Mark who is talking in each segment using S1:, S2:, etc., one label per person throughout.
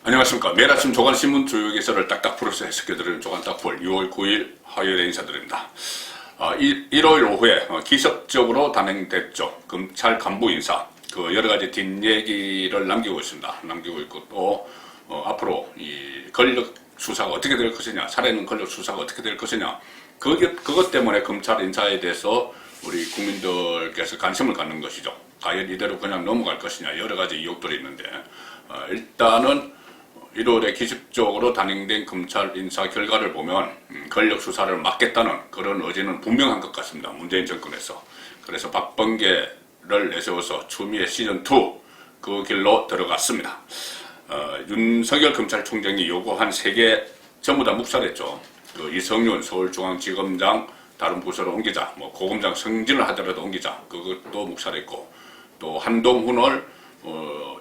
S1: 안녕하십니까. 매일 아침 조간신문 주요 기사를 딱딱 풀어서 해석해드리는 조간딱풀 6월 9일 화요일에 인사드립니다. 1월 오후에 기습적으로 단행됐죠. 검찰 간부 인사. 여러가지 뒷얘기를 남기고 있습니다. 남기고 있고 또 앞으로 이 권력 수사가 어떻게 될 것이냐, 살아있는 권력 수사가 어떻게 될 것이냐, 그것 때문에 검찰 인사에 대해서 우리 국민들께서 관심을 갖는 것이죠. 과연 이대로 그냥 넘어갈 것이냐, 여러가지 의혹들이 있는데 일단은 1월에 기습적으로 단행된 검찰 인사 결과를 보면 권력 수사를 막겠다는 그런 의지는 분명한 것 같습니다. 문재인 정권에서. 그래서 박범계를 내세워서 추미애 시즌2 그 길로 들어갔습니다. 윤석열 검찰총장이 요구한 3개 전부 다 묵살했죠. 이성윤 서울중앙지검장 다른 부서로 옮기자, 고검장 승진을 하더라도 옮기자, 그것도 묵살했고, 또 한동훈을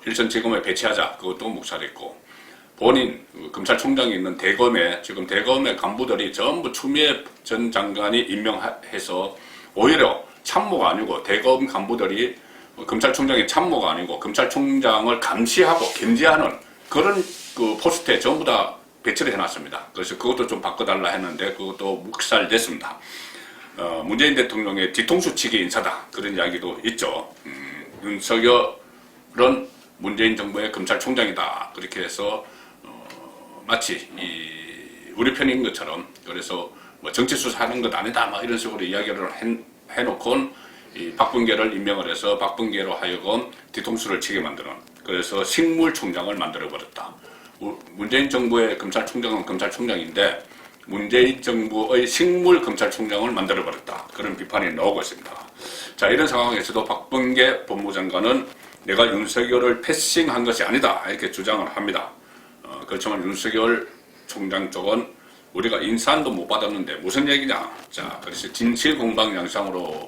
S1: 일선지검에 배치하자, 그것도 묵살했고, 본인 검찰총장이 있는 대검에 지금 대검의 간부들이 전부 추미애 전 장관이 임명해서 오히려 참모가 아니고 대검 간부들이 검찰총장이 참모가 아니고 검찰총장을 감시하고 견제하는 그런 포스트에 전부 다 배치를 해놨습니다. 그래서 그것도 좀 바꿔달라 했는데 그것도 묵살됐습니다. 문재인 대통령의 뒤통수 치기 인사다, 그런 이야기도 있죠. 윤석열은 문재인 정부의 검찰총장이다, 그렇게 해서 마치 우리 편인 것처럼, 그래서 정치 수사하는 것 아니다, 이런 식으로 이야기를 해놓고 박범계를 임명을 해서 박범계로 하여금 뒤통수를 치게 만드는, 그래서 식물총장을 만들어버렸다. 문재인 정부의 검찰총장은 검찰총장인데 문재인 정부의 식물검찰총장을 만들어버렸다, 그런 비판이 나오고 있습니다. 자, 이런 상황에서도 박범계 법무장관은 내가 윤석열을 패싱한 것이 아니다, 이렇게 주장을 합니다. 그렇지만 윤석열 총장 쪽은 우리가 인사안도 못 받았는데 무슨 얘기냐. 자, 그래서 진실공방 양상으로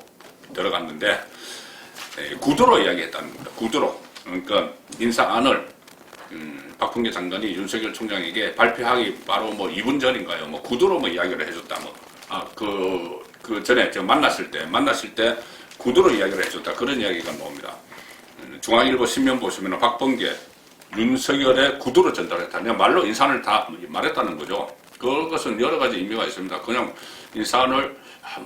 S1: 들어갔는데 구두로 이야기했다는 겁니다. 구두로. 그러니까 인사안을 박범계 장관이 윤석열 총장에게 발표하기 바로 2분 전인가요? 구두로 이야기를 해줬다. 그 전에 제가 만났을 때 구두로 이야기를 해줬다, 그런 이야기가 나옵니다. 중앙일보 신문 보시면 박범계 윤석열의 구두로 전달했다, 그냥 말로 인사안을 다 말했다는 거죠. 그것은 여러 가지 의미가 있습니다. 그냥 인사안을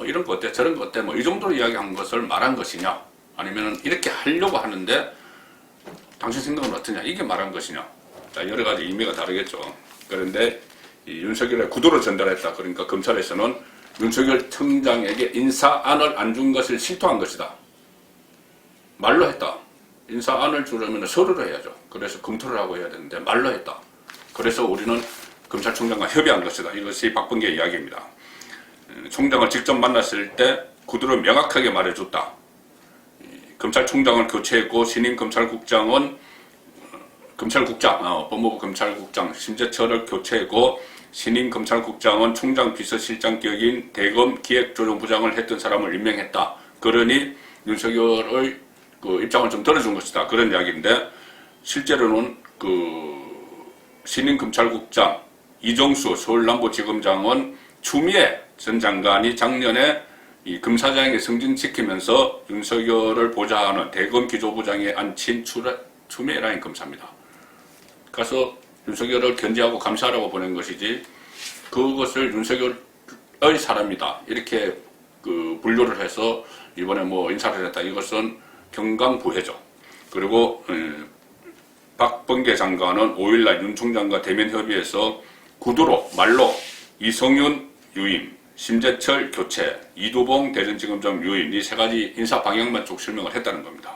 S1: 이런 거 어때, 저런 거 어때, 이 정도로 이야기한 것을 말한 것이냐, 아니면 이렇게 하려고 하는데 당신 생각은 어떠냐, 이게 말한 것이냐. 자, 여러 가지 의미가 다르겠죠. 그런데 이 윤석열의 구두로 전달했다, 그러니까 검찰에서는 윤석열 청장에게 인사안을 안 준 것을 실토한 것이다, 말로 했다. 인사안을 주려면 서류로 해야죠. 그래서 검토를 하고 해야 되는데 말로 했다. 그래서 우리는 검찰총장과 협의한 것이다. 이것이 박범계 이야기입니다. 총장을 직접 만났을 때 구두로 명확하게 말해줬다. 검찰총장을 교체했고 신임 검찰국장은 법무부 검찰국장 심재철을 교체했고 신임 검찰국장은 총장 비서실장 격인 대검 기획조정부장을 했던 사람을 임명했다. 그러니 윤석열의 입장을 좀 들어준 것이다, 그런 이야기인데, 실제로는 신임 검찰국장 이정수 서울남부지검장은 추미애 전 장관이 작년에 이 검사장에 승진시키면서 윤석열을 보좌하는 대검 기조부장에 앉힌 추미애라는 검사입니다. 가서 윤석열을 견제하고 감시하라고 보낸 것이지, 그것을 윤석열의 사람이다, 이렇게 분류를 해서 이번에 인사를 했다, 이것은 경강부회죠. 그리고 박범계 장관은 5일날 윤 총장과 대면 협의에서 구두로, 말로 이성윤 유임, 심재철 교체, 이두봉 대전지검장 유임, 이 3가지 인사 방향만 쭉 설명을 했다는 겁니다.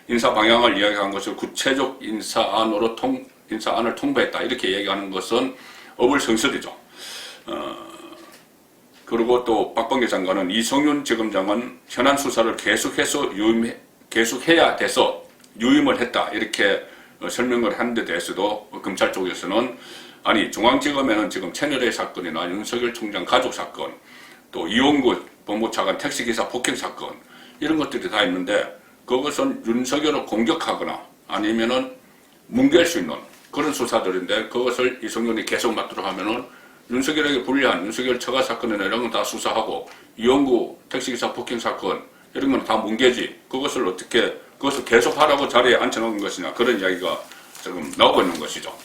S1: 인사 방향을 이야기한 것을 구체적 인사안을 통보했다, 이렇게 얘기하는 것은 어불성설이죠. 그리고 또 박범계 장관은 이성윤 지검장은 현안 수사를 계속해야 돼서 유임을 했다, 이렇게 설명을 하는 데 대해서도 검찰 쪽에서는 아니, 중앙지검에는 지금 채널A 사건이나 윤석열 총장 가족 사건, 또 이용구 법무차관 택시기사 폭행 사건, 이런 것들이 다 있는데 그것은 윤석열을 공격하거나 아니면은 뭉갤 수 있는 그런 수사들인데, 그것을 이성윤이 계속 맡도록 하면은 윤석열에게 불리한 윤석열 처가 사건이나 이런 건 다 수사하고, 이용구 택시기사 폭행 사건 이런 건 다 뭉개지, 그것을 계속 하라고 자리에 앉혀놓은 것이냐, 그런 이야기가 지금 나오고 있는 것이죠.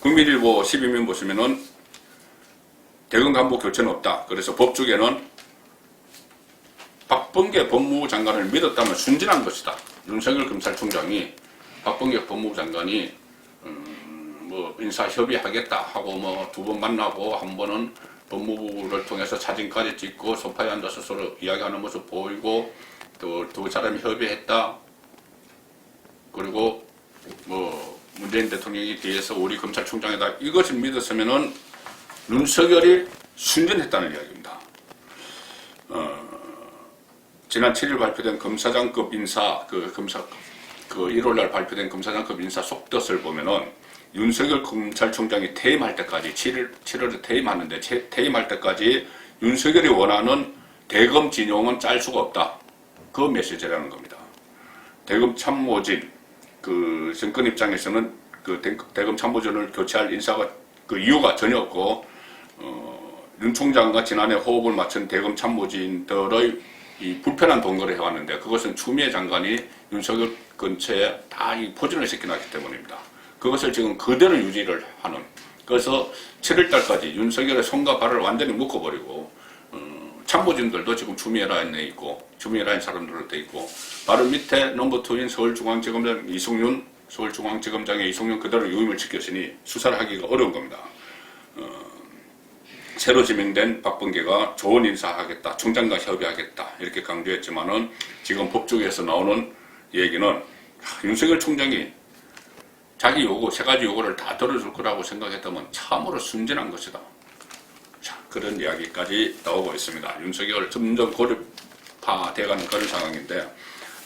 S1: 국민일보 12면 보시면은 대검 간부 교체는 없다. 그래서 법조계는 박범계 법무부 장관을 믿었다면 순진한 것이다. 윤석열 검찰총장이 박범계 법무부 장관이 뭐 인사 협의하겠다 하고 뭐 두 번 만나고 한 번은 법무부를 통해서 사진까지 찍고 소파에 앉아서 서로 이야기하는 모습 보이고 또 두 사람이 협의했다. 그리고 뭐 문재인 대통령이 뒤에서 우리 검찰총장이다. 이것을 믿었으면은 윤석열이 순진했다는 이야기입니다. 지난 7일 발표된 검사장급 인사 그 1월날 발표된 검사장급 인사 속뜻을 보면은 윤석열 검찰총장이 퇴임할 때까지 7월에 퇴임하는데 퇴임할 때까지 윤석열이 원하는 대검 진용은 짤 수가 없다. 그 메시지라는 겁니다. 대검 참모진 그 정권 입장에서는 그 대검 참모진을 교체할 인사가 그 이유가 전혀 없고 윤 총장과 지난해 호흡을 맞춘 대검 참모진들의 이 불편한 동거를 해왔는데 그것은 추미애 장관이 윤석열 근처에 다 이 포진을 시켜놨기 때문입니다. 그것을 지금 그대로 유지를 하는. 그래서 7월달까지 윤석열의 손과 발을 완전히 묶어버리고 참모진들도 지금 추미애 라인에 있고 추미애 라인 사람들로 돼 있고 바로 밑에 넘버 2인 서울중앙지검장 이성윤 서울중앙지검장의 이성윤 그대로 유임을 지켰으니 수사를 하기가 어려운 겁니다. 새로 지명된 박범계가 좋은 인사하겠다, 총장과 협의하겠다 이렇게 강조했지만은 지금 법조계에서 나오는 얘기는 윤석열 총장이 자기 요구, 세 가지 요구를 다 들어줄 거라고 생각했다면 참으로 순진한 것이다. 자, 그런 이야기까지 나오고 있습니다. 윤석열 점점 고립화돼가는 그런 상황인데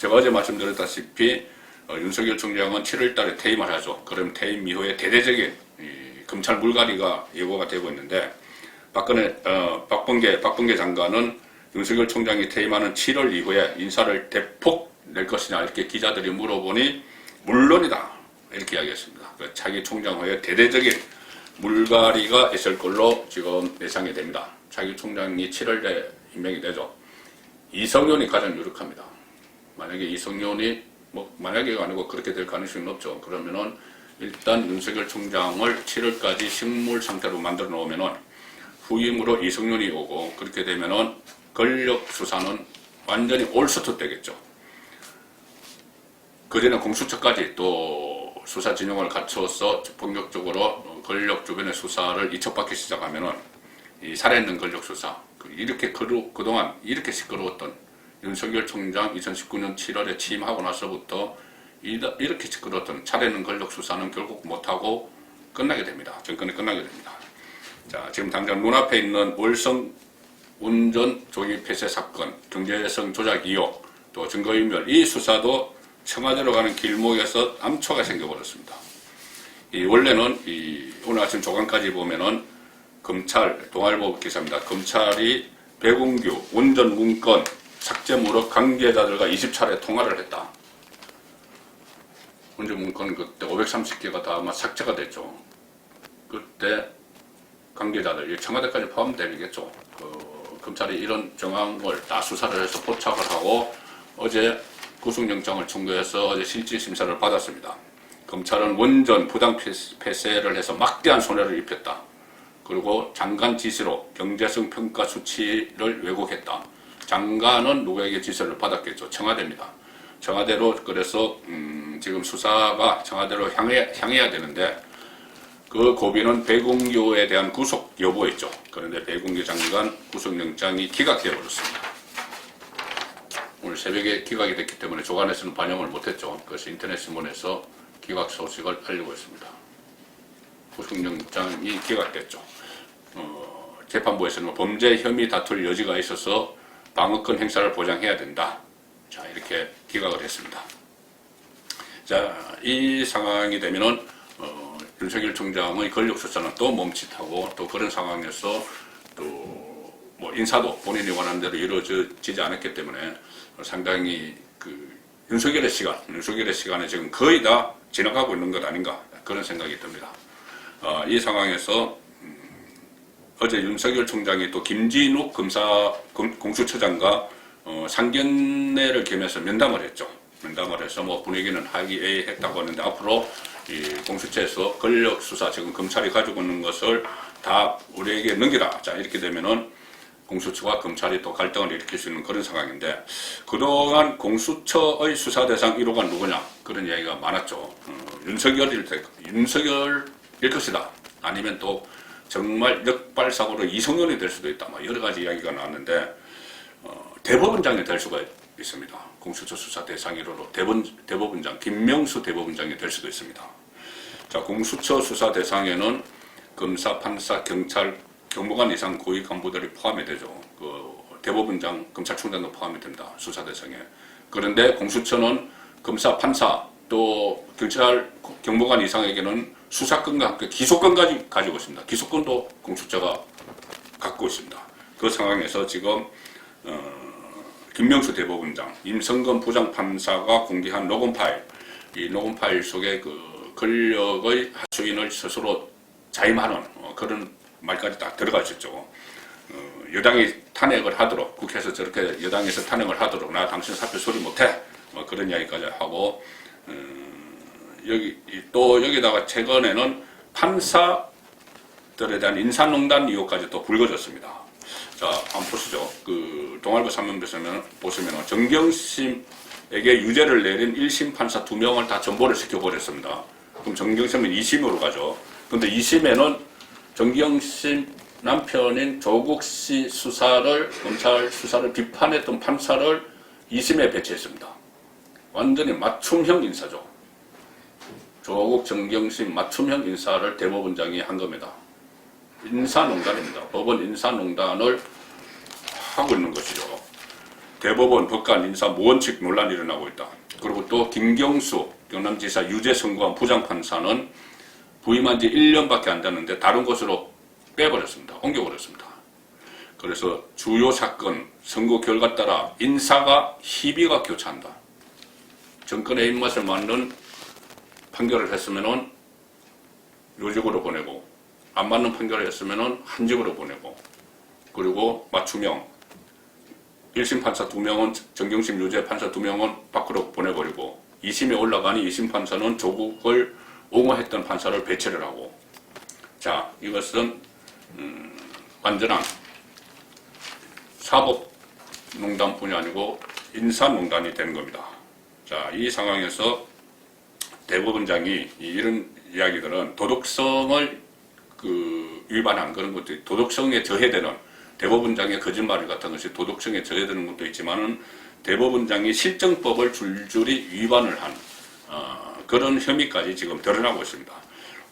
S1: 제가 어제 말씀드렸다시피 윤석열 총장은 7월 달에 퇴임을 하죠. 그럼 퇴임 이후에 대대적인 검찰 물갈이가 예고가 되고 있는데 박범계 장관은 윤석열 총장이 퇴임하는 7월 이후에 인사를 대폭 낼 것이냐 이렇게 기자들이 물어보니 물론이다 이렇게 이야기했습니다. 차기 총장 후에 대대적인 물갈이가 있을 걸로 지금 예상이 됩니다. 차기 총장이 7월에 임명이 되죠. 이성윤이 가장 유력합니다. 만약에 이성윤이 만약에가 아니고 그렇게 될 가능성이 높죠. 그러면은 일단 윤석열 총장을 7월까지 식물 상태로 만들어 놓으면은 후임으로 이성윤이 오고 그렇게 되면은 권력 수사는 완전히 올스톱 되겠죠. 그전에 공수처까지 또 수사 진영을 갖춰서 본격적으로 권력 주변의 수사를 이첩받기 시작하면은 이 살아있는 권력 수사 이렇게 그동안 이렇게 시끄러웠던 윤석열 총장 2019년 7월에 취임하고 나서부터 이렇게 시끄러웠던 살아있는 권력 수사는 결국 못하고 끝나게 됩니다. 정권이 끝나게 됩니다. 자, 지금 당장 눈앞에 있는 월성 운전 조기 폐쇄 사건, 경제성 조작 의혹, 또 증거인멸 이 수사도 청와대로 가는 길목에서 암초가 생겨버렸습니다. 원래는 오늘 아침 조간까지 보면은 검찰, 동아일보 기사입니다. 검찰이 백운규 운전 문건 삭제무로 관계자들과 20차례 통화를 했다. 운전 문건 그때 530개가 다 아마 삭제가 됐죠. 그때 관계자들, 청와대까지 포함되겠죠. 검찰이 이런 정황을 다 수사를 해서 포착을 하고 어제 구속영장을 청구해서 어제 실질심사를 받았습니다. 검찰은 원전 부당 폐쇄를 해서 막대한 손해를 입혔다. 그리고 장관 지시로 경제성 평가 수치를 왜곡했다. 장관은 누구에게 지시를 받았겠죠? 청와대입니다. 청와대로 그래서 지금 수사가 청와대로 향해야 되는데 그 고비는 백운규에 대한 구속 여부였죠. 그런데 백운규 장관 구속영장이 기각되어 버렸습니다. 오늘 새벽에 기각이 됐기 때문에 조간에서는 반영을 못했죠. 그래서 인터넷 신문에서 기각 소식을 알리고 있습니다. 구속영장이 기각됐죠. 재판부에서는 범죄 혐의 다툴 여지가 있어서 방어권 행사를 보장해야 된다. 자, 이렇게 기각을 했습니다. 자, 이 상황이 되면은 윤석열 총장의 권력 수사는 또 멈칫하고 또 그런 상황에서 또 뭐 인사도 본인이 원하는 대로 이루어지지 않았기 때문에 상당히 윤석열의 시간에 지금 거의 다 지나가고 있는 것 아닌가 그런 생각이 듭니다. 이 상황에서 어제 윤석열 총장이 또 김진욱 공수처장과 상견례를 겸해서 면담을 했죠. 면담을 해서 뭐 분위기는 화기애애했다고 하는데 앞으로 이 공수처에서 권력 수사, 지금 검찰이 가지고 있는 것을 다 우리에게 넘기라. 자, 이렇게 되면은 공수처와 검찰이 또 갈등을 일으킬 수 있는 그런 상황인데, 그동안 공수처의 수사 대상 1호가 누구냐, 그런 이야기가 많았죠. 윤석열일 것이다. 아니면 또 정말 역발사고로 이성윤이 될 수도 있다. 여러 가지 이야기가 나왔는데, 대법원장이 될 수가 있습니다. 공수처 수사 대상 1호로 대법원장, 김명수 대법원장이 될 수도 있습니다. 자, 공수처 수사 대상에는 검사, 판사, 경찰, 경무관 이상 고위 간부들이 포함이 되죠. 그 대법원장, 검찰총장도 포함이 됩니다. 수사 대상에. 그런데 공수처는 검사, 판사, 또 경찰, 경무관 이상에게는 수사권과 함께 기소권까지 가지고 있습니다. 기소권도 공수처가 갖고 있습니다. 그 상황에서 지금 김명수 대법원장, 임성근 부장판사가 공개한 녹음 파일, 이 녹음 파일 속에 그 권력의 하수인을 스스로 자임하는 그런 말까지 딱 들어가 있었죠. 여당이 탄핵을 하도록, 국회에서 저렇게 여당에서 탄핵을 하도록 나 당신 사표 처리 못해, 그런 이야기까지 하고, 여기다가 최근에는 판사들에 대한 인사농단 의혹까지 또 불거졌습니다. 자, 한번 보시죠. 그 동아일보 3면에서 보시면 정경심에게 유죄를 내린 1심 판사 2명을 다 전보를 시켜버렸습니다. 그럼 정경심은 2심으로 가죠. 근데 2심에는 정경심 남편인 조국 씨 수사를, 검찰 수사를 비판했던 판사를 2심에 배치했습니다. 완전히 맞춤형 인사죠. 조국, 정경심 맞춤형 인사를 대법원장이 한 겁니다. 인사농단입니다. 법원 인사농단을 하고 있는 것이죠. 대법원 법관 인사 무원칙 논란이 일어나고 있다. 그리고 또 김경수 경남지사 유죄 선고한 부장판사는 부임한 지 1년밖에 안 됐는데 다른 곳으로 빼버렸습니다. 옮겨버렸습니다. 그래서 주요 사건, 선고 결과 따라 인사가 희비가 교차한다. 정권의 입맛을 맞는 판결을 했으면은 요직으로 보내고, 안 맞는 판결을 했으면은 한직으로 보내고, 그리고 맞춤형 1심 판사 2명은 정경심 유죄 판사 2명은 밖으로 보내버리고, 2심에 올라가니 2심 판사는 조국을 옹호했던 판사를 배치를 하고, 자, 이것은 완전한 사법농단뿐이 아니고 인사농단이 되는 겁니다. 자, 이 상황에서 대법원장이 이런 이야기들은 도덕성을 위반한 그런 것도, 도덕성에 저해되는, 대법원장의 거짓말 같은 것이 도덕성에 저해되는 것도 있지만은 대법원장이 실정법을 줄줄이 위반을 한 그런 혐의까지 지금 드러나고 있습니다.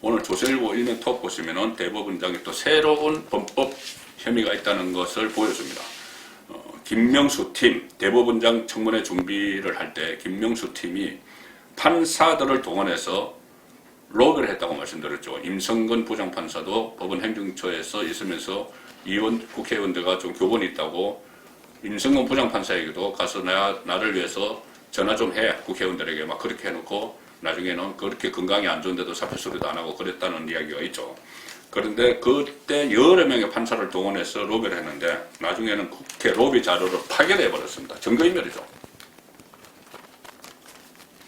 S1: 오늘 조선일보 일면톱 보시면은 대법원장이 또 새로운 범법 혐의가 있다는 것을 보여줍니다. 김명수 팀, 대법원장 청문회 준비를 할 때 김명수 팀이 판사들을 동원해서 로비를 했다고 말씀드렸죠. 임성근 부장판사도 법원 행정처에서 있으면서 국회의원들과 좀 교본이 있다고 임성근 부장판사에게도 가서 나를 위해서 전화 좀 해, 국회의원들에게 막 그렇게 해놓고 나중에는 그렇게 건강이 안 좋은데도 사표 처리도 안 하고 그랬다는 이야기가 있죠. 그런데 그때 여러 명의 판사를 동원해서 로비를 했는데 나중에는 국회 로비 자료를 파견해버렸습니다. 증거인멸이죠.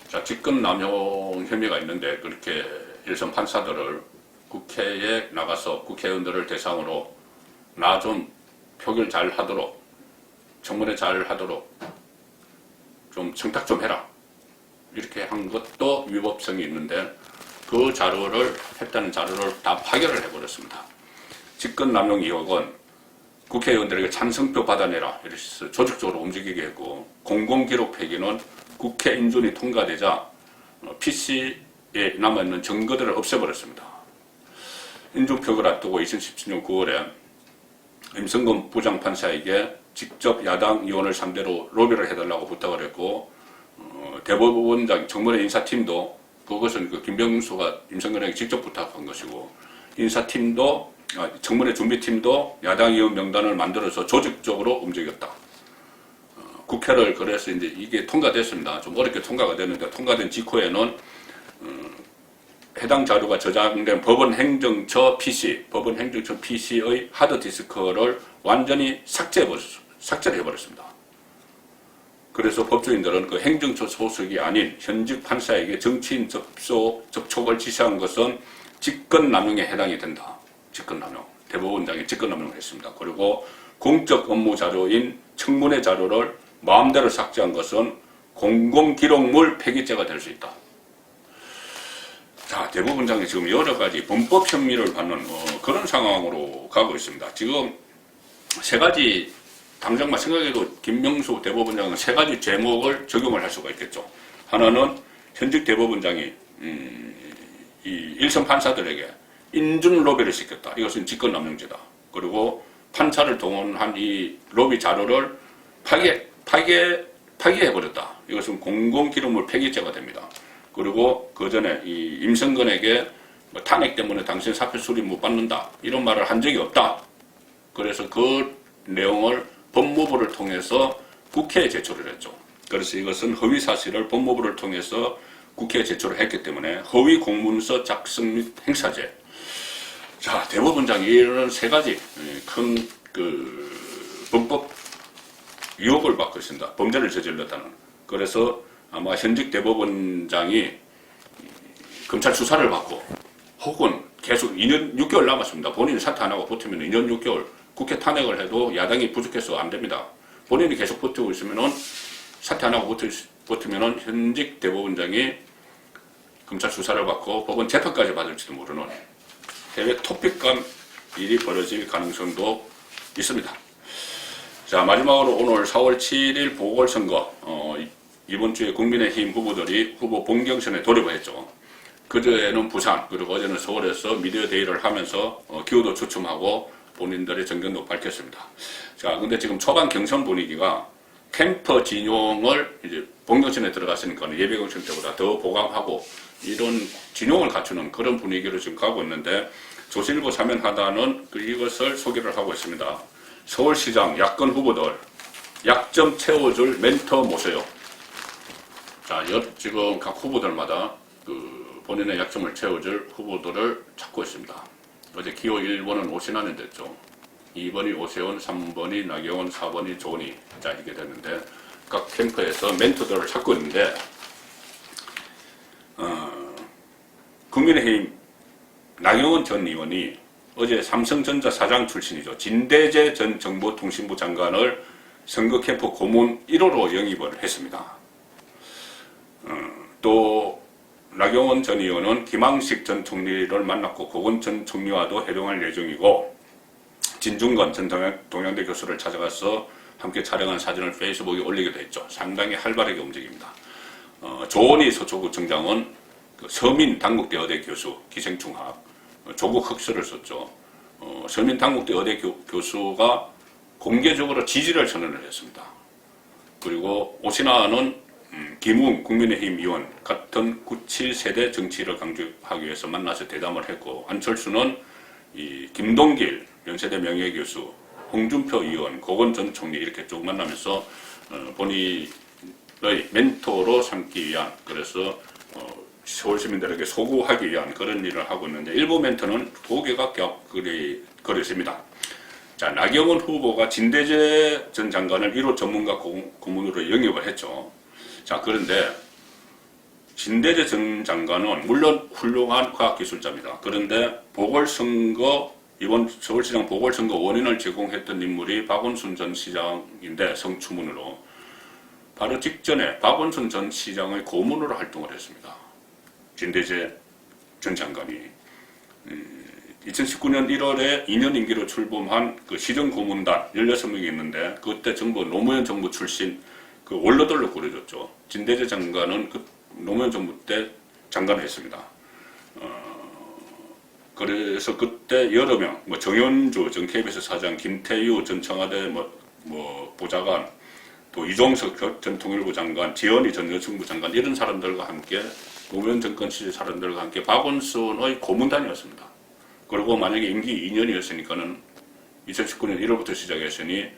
S1: 자, 직권남용 혐의가 있는데 그렇게 일선 판사들을 국회에 나가서 국회의원들을 대상으로 나 좀 표결 잘 하도록, 청문회 잘 하도록 좀 청탁 좀 해라, 이렇게 한 것도 위법성이 있는데 그 자료를, 했다는 자료를 다 파결을 해버렸습니다. 직권남용 의혹은 국회의원들에게 찬성표 받아내라, 이렇게 조직적으로 움직이게 했고, 공공기록 폐기는 국회 인준이 통과되자 PC에 남아있는 증거들을 없애버렸습니다. 인준표결 앞두고 2017년 9월에 임성근 부장판사에게 직접 야당 의원을 상대로 로비를 해달라고 부탁을 했고, 대법원장 청문회 인사팀도, 그것은 그 김병수가 임성근에게 직접 부탁한 것이고, 인사팀도, 청문회 준비팀도 야당 의원 명단을 만들어서 조직적으로 움직였다. 국회를, 그래서 이제 이게 통과됐습니다. 좀 어렵게 통과가 됐는데, 통과된 직후에는 해당 자료가 저장된 법원 행정처 PC의 하드디스크를 완전히 삭제를 해버렸습니다. 그래서 법조인들은 그 행정처 소속이 아닌 현직 판사에게 정치인 접촉을 지시한 것은 직권남용에 해당이 된다. 직권남용. 대법원장이 직권남용을 했습니다. 그리고 공적 업무 자료인 청문회 자료를 마음대로 삭제한 것은 공공기록물 폐기죄가 될 수 있다. 자, 대법원장이 지금 여러 가지 범법 혐의를 받는 그런 상황으로 가고 있습니다. 지금 세 가지 당장만 생각해도 김명수 대법원장은 세 가지 제목을 적용을 할 수가 있겠죠. 하나는 현직 대법원장이 이 일선 판사들에게 인준 로비를 시켰다. 이것은 직권남용죄다. 그리고 판사를 동원한 이 로비 자료를 파기해버렸다. 이것은 공공기록물 폐기죄가 됩니다. 그리고 그 전에 이 임성근에게 뭐 탄핵 때문에 당신 사표 수리 못 받는다. 이런 말을 한 적이 없다. 그래서 그 내용을 법무부를 통해서 국회에 제출을 했죠. 그래서 이것은 허위 사실을 법무부를 통해서 국회에 제출을 했기 때문에 허위 공문서 작성 및 행사죄. 자, 대법원장이 이런 세 가지 큰 범법 유혹을 받고 있습니다. 범죄를 저질렀다는. 그래서 아마 현직 대법원장이 검찰 수사를 받고 혹은 계속 2년 6개월 남았습니다. 본인이 사퇴 안 하고 버티면 2년 6개월 국회 탄핵을 해도 야당이 부족해서 안 됩니다. 본인이 계속 버티고 있으면은 사퇴 안 하고 버티면은 현직 대법원장이 검찰 수사를 받고 법원 재판까지 받을지도 모르는 해외 토픽감 일이 벌어질 가능성도 있습니다. 자, 마지막으로 오늘 4월 7일 보궐선거 이번 주에 국민의힘 후보들이 후보 본경선에 돌입을 했죠. 그제는 부산 그리고 어제는 서울에서 미디어 데이를 하면서 기호도 추첨하고 본인들의 정견도 밝혔습니다. 자, 근데 지금 초반 경선 분위기가 캠프 진용을 이제 본경선에 들어갔으니까 예비 경선 때보다 더 보강하고 이런 진용을 갖추는 그런 분위기로 지금 가고 있는데 조선일보 사면하다는 이것을 소개를 하고 있습니다. 서울시장 야권 후보들 약점 채워줄 멘토 모세요. 자, 지금 각 후보들마다 본인의 약점을 채워줄 후보들을 찾고 있습니다. 어제 기호 1번은 오신환이 됐죠. 2번이 오세훈, 3번이 나경원, 4번이 조은희. 자, 이게 됐는데 각 캠프에서 멘토들을 찾고 있는데 국민의힘 나경원 전 의원이 어제 삼성전자 사장 출신이죠. 진대재 전 정보통신부 장관을 선거 캠프 고문 1호로 영입을 했습니다. 또 나경원 전 의원은 김항식 전 총리를 만났고 고건 전 총리와도 회동할 예정이고 진중권 전 동양대 교수를 찾아가서 함께 촬영한 사진을 페이스북에 올리기도 했죠. 상당히 활발하게 움직입니다. 조은희 서초구청장은 서민 당국대 의대 교수 기생충학 조국 흑수를 썼죠. 서민 당국대 의대 교수가 공개적으로 지지를 선언을 했습니다. 그리고 오신환은 김웅 국민의힘 의원 같은 97세대 정치를 강조하기 위해서 만나서 대담을 했고 안철수는 이 김동길 연세대 명예교수 홍준표 의원 고건 전 총리 이렇게 쭉 만나면서 본인의 멘토로 삼기 위한 그래서 서울 시민들에게 소구하기 위한 그런 일을 하고 있는데 일부 멘토는 고개가 격거렸습니다. 자, 나경원 후보가 진대재 전 장관을 1호 전문가 고문으로 영입을 했죠. 자, 그런데 진대재 전 장관은 물론 훌륭한 과학기술자입니다. 그런데 보궐선거 이번 서울시장 보궐선거 원인을 제공했던 인물이 박원순 전 시장인데 성추문으로 바로 직전에 박원순 전 시장의 고문으로 활동을 했습니다. 진대재 전 장관이 2019년 1월에 2년 임기로 출범한 그 시정고문단 16명이 있는데 그때 정부 노무현 정부 출신 그 원로들로 꾸려졌죠. 진대재 장관은 그 노무현 정부 때 장관을 했습니다. 그래서 그때 여러 명, 뭐 정현주 전 KBS 사장, 김태유 전 청와대 보좌관, 또 이종석 전 통일부 장관, 지원희 전 여성부 장관 이런 사람들과 함께 노무현 정권 시절 사람들과 함께 박원순의 고문단이었습니다. 그리고 만약에 임기 2년이었으니까는 2019년 1월부터 시작했으니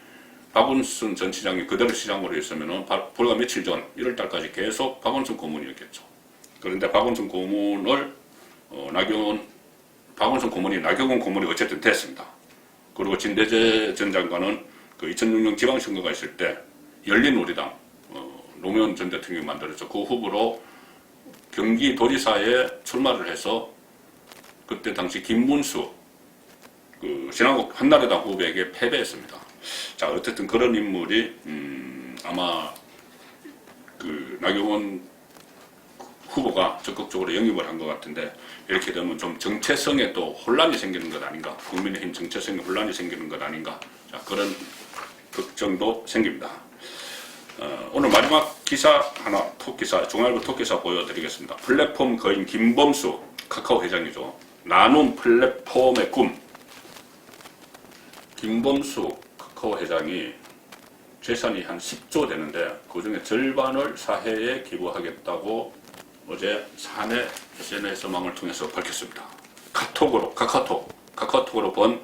S1: 박원순 전 시장이 그대로 시장으로 있으면은 불과 며칠 전 1월 달까지 계속 박원순 고문이었겠죠. 그런데 박원순 고문을 박원순 고문이 나경원 고문이 어쨌든 됐습니다. 그리고 진대재 전 장관은 그 2006년 지방선거가 있을 때 열린우리당 노무현 전 대통령이 만들어서 그 후보로 경기도지사에 출마를 해서 그때 당시 김문수 그 신한국 한나라당 후보에게 패배했습니다. 자, 어쨌든 그런 인물이 아마 그 나경원 후보가 적극적으로 영입을 한 것 같은데, 이렇게 되면 좀 정체성에 또 혼란이 생기는 것 아닌가, 국민의힘 정체성에 혼란이 생기는 것 아닌가, 자, 그런 걱정도 생깁니다. 오늘 마지막 기사 하나, 톡기사, 중앙일보 톡기사 보여드리겠습니다. 플랫폼 거인 김범수, 카카오 회장이죠. 나눔 플랫폼의 꿈. 김범수 카카오 회장이 재산이 한 10조 되는데 그 중에 절반을 사회에 기부하겠다고 어제 사내 SNS망을 통해서 밝혔습니다. 카카오톡으로 번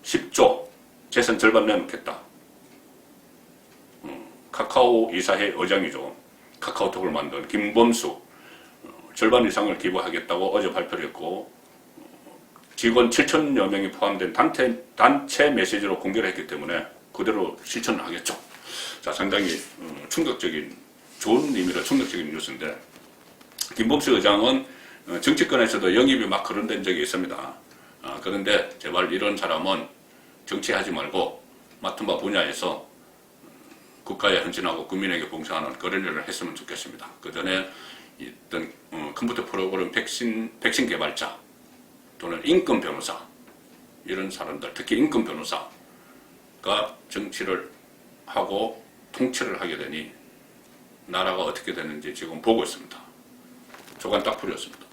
S1: 10조 재산 절반 내놓겠다. 카카오 이사회 의장이죠. 카카오톡을 만든 김범수 절반 이상을 기부하겠다고 어제 발표를 했고, 직원 7천여 명이 포함된 단체 메시지로 공개를 했기 때문에 그대로 실천을 하겠죠. 자, 상당히 충격적인, 좋은 의미로 충격적인 뉴스인데, 김범수 의장은 정치권에서도 영입이 막 거론된 적이 있습니다. 그런데 제발 이런 사람은 정치하지 말고 맡은 바 분야에서 국가에 헌신하고 국민에게 봉사하는 그런 일을 했으면 좋겠습니다. 그 전에 있던 컴퓨터 프로그램 백신 개발자 또는 인권 변호사, 이런 사람들, 특히 인권 변호사가 정치를 하고 통치를 하게 되니 나라가 어떻게 되는지 지금 보고 있습니다. 조간 딱 풀렸습니다.